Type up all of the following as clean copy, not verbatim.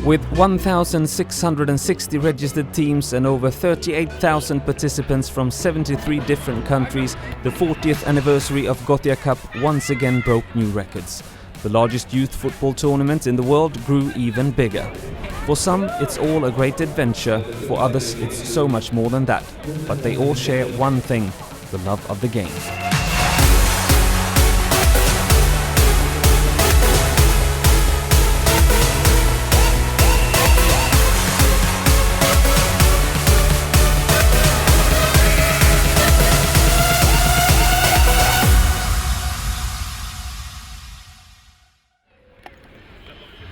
With 1,660 registered teams and over 38,000 participants from 73 different countries, the 40th anniversary of Gothia Cup once again broke new records. The largest youth football tournament in the world grew even bigger. For some, it's all a great adventure. For others, it's so much more than that. But they all share one thing: the love of the game.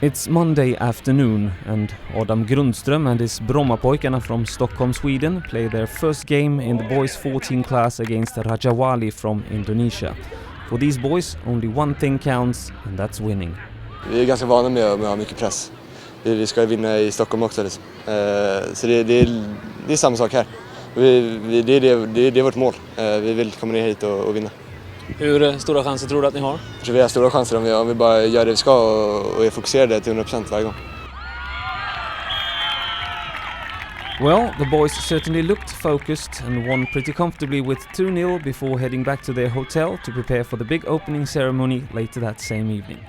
It's Monday afternoon and Adam Grundström and his Brommapojkarna from Stockholm, Sweden play their first game in the boys 14 class against Rajawali from Indonesia. For these boys, only one thing counts, and that's winning. Vi är ganska vana med att ha mycket press. Vi ska vinna i Stockholm också. Liksom. Så det är samma sak här. Det är vårt mål. Vi vill komma ner hit och vinna. Hur stora chanser tror du att ni har? Jag tror vi har stora chanser om vi bara gör det vi ska och är fokuserade till 100% varje gång. Well, the boys certainly looked focused and won pretty comfortably with 2-0 before heading back to their hotel to prepare for the big opening ceremony later that same evening.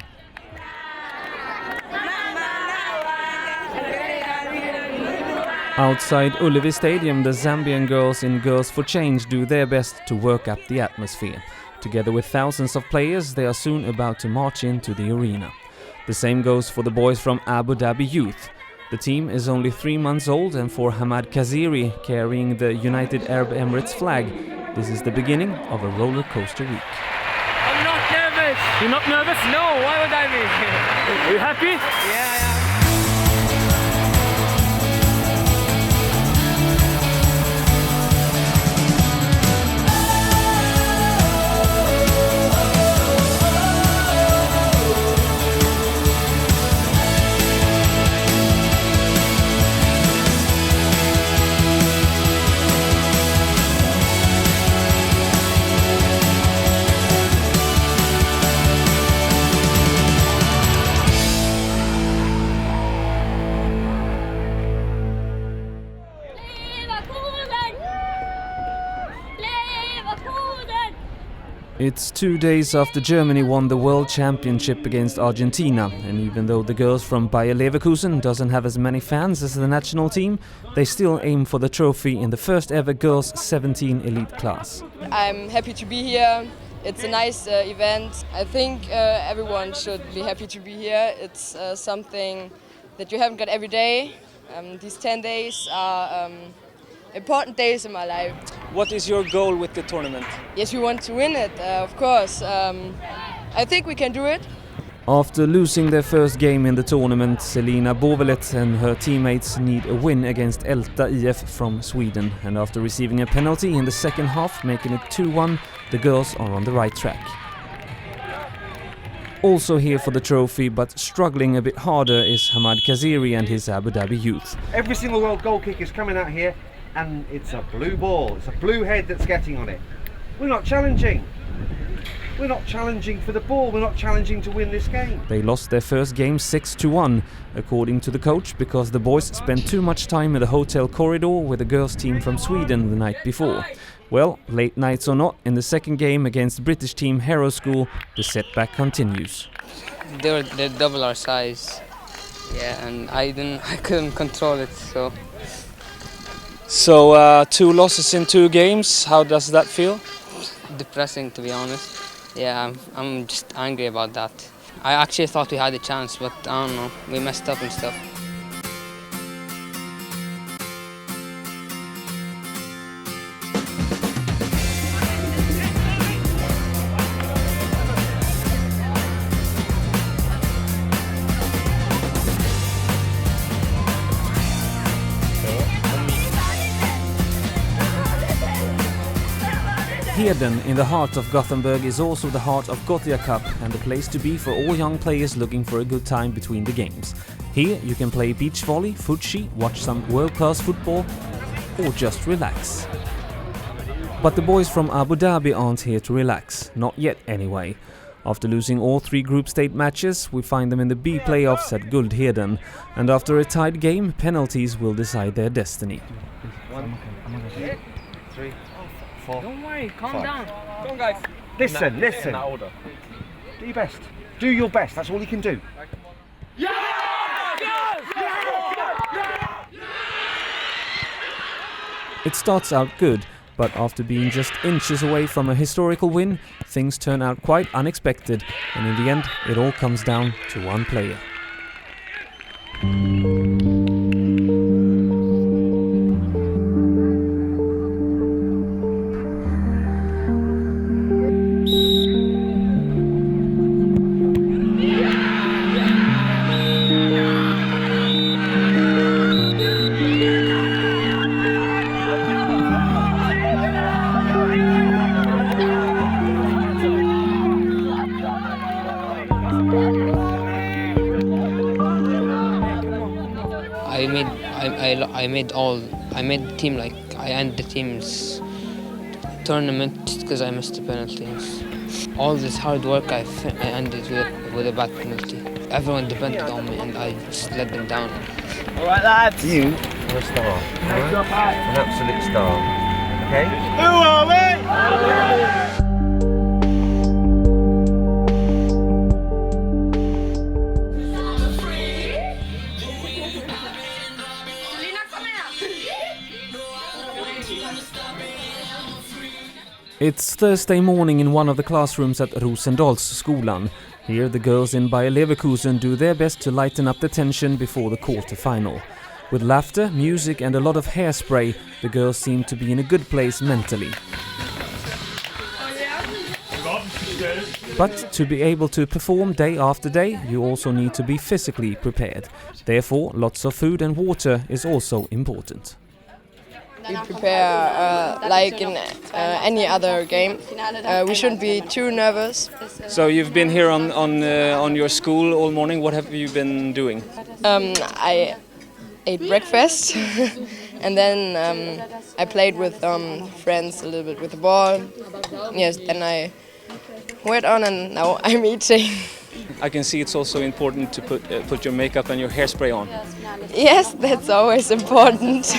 Outside Ullevi Stadium, the Zambian girls in Girls for Change do their best to work up the atmosphere. Together with thousands of players, they are soon about to march into the arena. The same goes for the boys from Abu Dhabi Youth. The team is only 3 months old, and for Hamad Kaziri, carrying the United Arab Emirates flag, this is the beginning of a roller coaster week. I'm not nervous. You're not nervous? No, why would I be? Are you happy? Yeah. It's 2 days after Germany won the World Championship against Argentina, and even though the girls from Bayer Leverkusen doesn't have as many fans as the national team, they still aim for the trophy in the first ever girls 17 elite class. I'm happy to be here. It's a nice event. I think everyone should be happy to be here. It's something that you haven't got every day. These 10 days are important days in my life. What is your goal with the tournament? Yes, we want to win it, of course. I think we can do it. After losing their first game in the tournament, Selina Bovelet and her teammates need a win against Älta IF from Sweden. And after receiving a penalty in the second half, making it 2-1, the girls are on the right track. Also here for the trophy, but struggling a bit harder, is Hamad Kaziri and his Abu Dhabi Youth. Every single world goal kick is coming out here, and it's a blue ball. It's a blue head that's getting on it. We're not challenging. We're not challenging for the ball. We're not challenging to win this game. They lost their first game 6-1, according to the coach, because the boys spent too much time in the hotel corridor with the girls' team from Sweden the night before. Well, late nights or not, in the second game against British team Harrow School, the setback continues. They're double our size. Yeah, and I couldn't control it, so. So 2 losses in 2 games, how does that feel? Depressing, to be honest. Yeah, I'm just angry about that. I actually thought we had a chance, but I don't know, we messed up and stuff. Heden, in the heart of Gothenburg, is also the heart of Gothia Cup and the place to be for all young players looking for a good time between the games. Here you can play beach volley, futschi, watch some world-class football, or just relax. But the boys from Abu Dhabi aren't here to relax, not yet anyway. After losing all 3 group stage matches, we find them in the B playoffs at Guldheden, and after a tied game, penalties will decide their destiny. 1, 2, 3, 4. Don't worry, calm 5. down. Come on, guys. Listen. Do your best. Do your best. That's all you can do. It starts out good, but after being just inches away from a historical win, things turn out quite unexpected, and in the end, it all comes down to one player. I made the team, like I ended the team's tournament because I missed the penalties. All this hard work I ended with a bad penalty. Everyone depended on me and I just let them down. All right, lads. You are a star. Right? An absolute star. Okay? Who are we? It's Thursday morning in one of the classrooms at Rosendalsskolan. Here the girls in Bayer Leverkusen do their best to lighten up the tension before the quarter-final. With laughter, music and a lot of hairspray, the girls seem to be in a good place mentally. But to be able to perform day after day, you also need to be physically prepared. Therefore, lots of food and water is also important. We prepare like in any other game. We shouldn't be too nervous. So you've been here on your school all morning. What have you been doing? I ate breakfast and then I played with friends a little bit with the ball. Yes, then I went on and now I'm eating. I can see it's also important to put your makeup and your hairspray on. Yes, that's always important.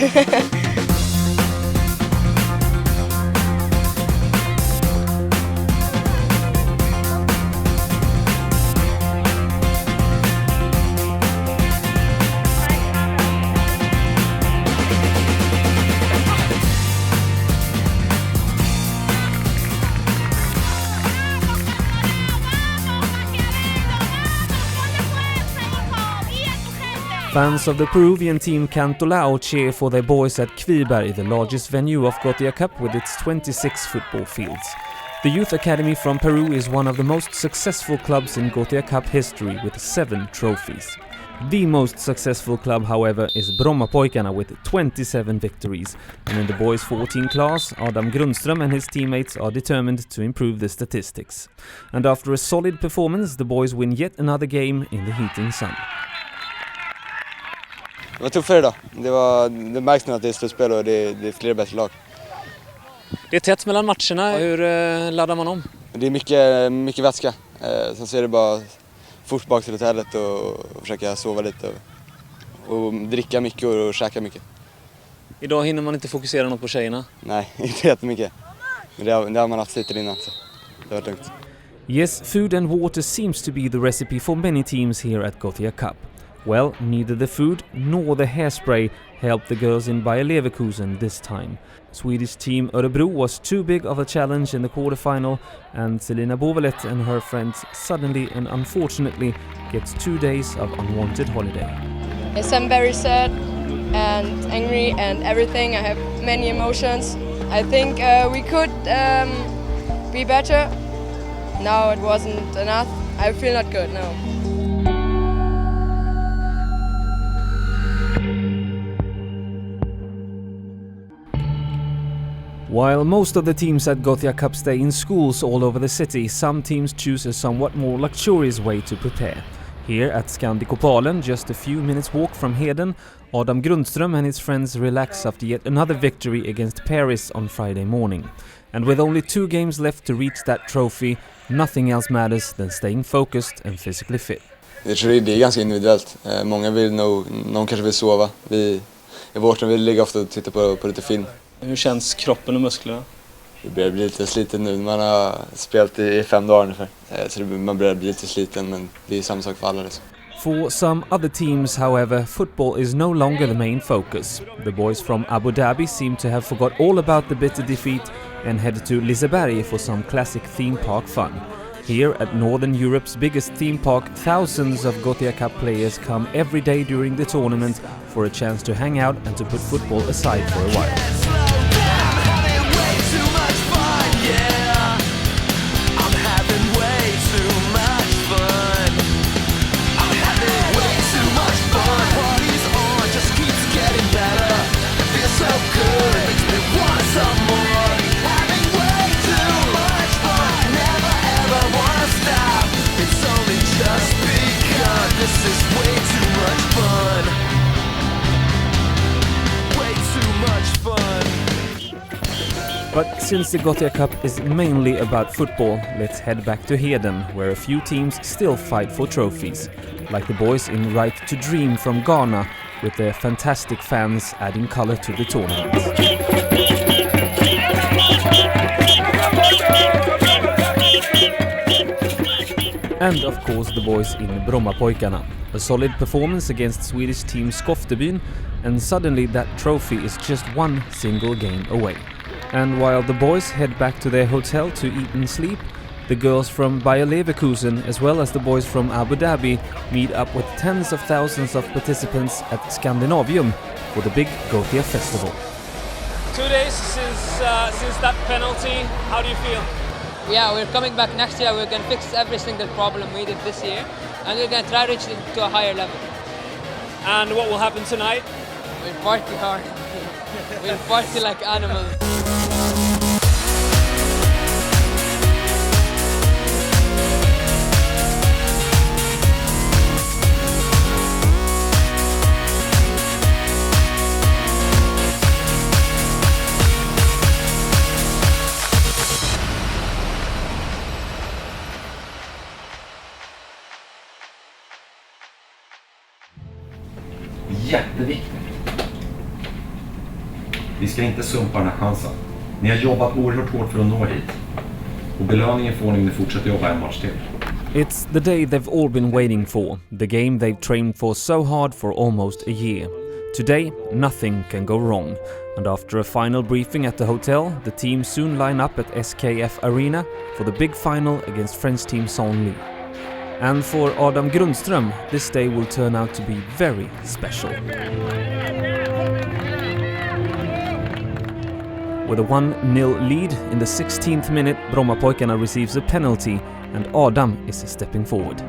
Fans of the Peruvian team Cantolao cheer for their boys at Kviberg, the largest venue of Gothia Cup with its 26 football fields. The youth academy from Peru is one of the most successful clubs in Gothia Cup history with 7 trophies. The most successful club, however, is Brommapojkarna with 27 victories. And in the boys 14 class, Adam Grundström and his teammates are determined to improve the statistics. And after a solid performance, the boys win yet another game in the heating sun. Det var tuffare idag. Det märks nu att det är slutspel och det är flera bättre lag. Det är tätt mellan matcherna. Hur laddar man om? Det är mycket vätska. Sen så är det bara fort bak till hotellet och försöka sova lite och dricka mycket och käka mycket. Idag hinner man inte fokusera något på tjejerna? Nej, inte jättemycket. Men det har man haft lite innan så det var lugnt. Yes, food and water seems to be the recipe for many teams here at Gothia Cup. Well, neither the food nor the hairspray helped the girls in Bayer Leverkusen this time. Swedish team Örebro was too big of a challenge in the quarterfinal, and Selina Bovelet and her friends suddenly and unfortunately gets 2 days of unwanted holiday. Yes, I'm very sad and angry and everything. I have many emotions. I think we could be better. No, it wasn't enough. I feel not good now. While most of the teams at Gothia Cup stay in schools all over the city, some teams choose a somewhat more luxurious way to prepare. Here at Skandikopalen, just a few minutes walk from Heden, Adam Grundström and his friends relax after yet another victory against Paris on Friday morning. And with only 2 games left to reach that trophy, nothing else matters than staying focused and physically fit. Jag tror det är ganska individuellt. Många vill någon kanske vill sova. Vi i vårt vill ligga ofta och titta på lite film. Hur känns kroppen och musklerna? Det börjar bli lite sliten nu. Man har spelat i 5 dagar ungefär. Så man börjar bli lite sliten, men det är samma sak för alla. Liksom. For some other teams, however, football is no longer the main focus. The boys from Abu Dhabi seem to have forgot all about the bitter defeat and headed to Liseberg for some classic theme park fun. Here at Northern Europe's biggest theme park, thousands of Gothia Cup players come every day during the tournament for a chance to hang out and to put football aside for a while. But since the Gothia Cup is mainly about football, let's head back to Heden, where a few teams still fight for trophies, like the boys in Right to Dream from Ghana, with their fantastic fans adding color to the tournament. And of course the boys in Brommapojkarna. A solid performance against Swedish team Skoftebyn, and suddenly that trophy is just one single game away. And while the boys head back to their hotel to eat and sleep, the girls from Bayer Leverkusen as well as the boys from Abu Dhabi meet up with tens of thousands of participants at Scandinavium for the big Gothia festival. 2 days since that penalty, how do you feel? Yeah, we're coming back next year. We're going to fix every single problem we did this year, and we're going to try to reach it to a higher level. And what will happen tonight? We'll party hard. We'll party like animals. Jätteviktigt. Vi ska inte sumpa den här chansen. Ni har jobbat oerhört hårt för att nå hit. Och belöningen får ni om ni fortsätter jobba en match till. It's the day they've all been waiting for, the game they've trained for so hard for almost a year. Today, nothing can go wrong, and after a final briefing at the hotel, the team soon line up at SKF Arena for the big final against French team Senlis. And for Adam Grundström, this day will turn out to be very special. With a 1-0 lead in the 16th minute, Brommapojkarna receives a penalty and Adam is stepping forward.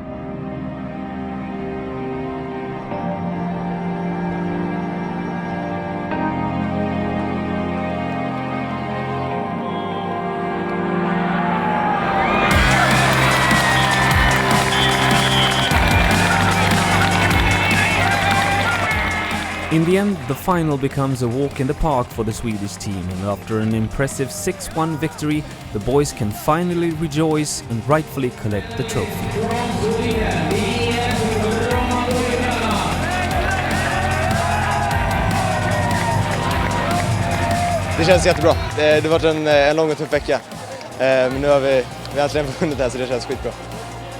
In the end, the final becomes a walk in the park for the Swedish team, and after an impressive 6-1 victory, the boys can finally rejoice and rightfully collect the trophy. Det känns jättebra. Det har varit en lång och tuff vecka. Men nu har vi äntligen vunnit det här, så det känns skitbra.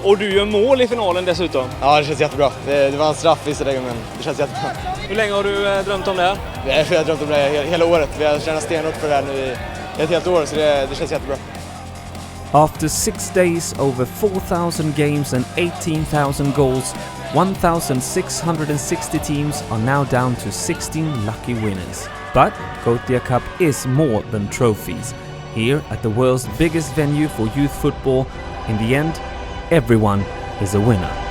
Och du gör mål i finalen dessutom. Ja, det känns jättebra. Det var en straff vissa lägen, men det känns jättebra. Hur länge har du drömt om det här? Vi har drömt om det här hela året. Vi har tränat stenhårt för det här nu i ett helt år, så det känns jättebra. After 6 days, over 4,000 games and 18,000 goals, 1,660 teams are now down to 16 lucky winners. But Gothia Cup is more than trophies. Here at the world's biggest venue for youth football, in the end, everyone is a winner.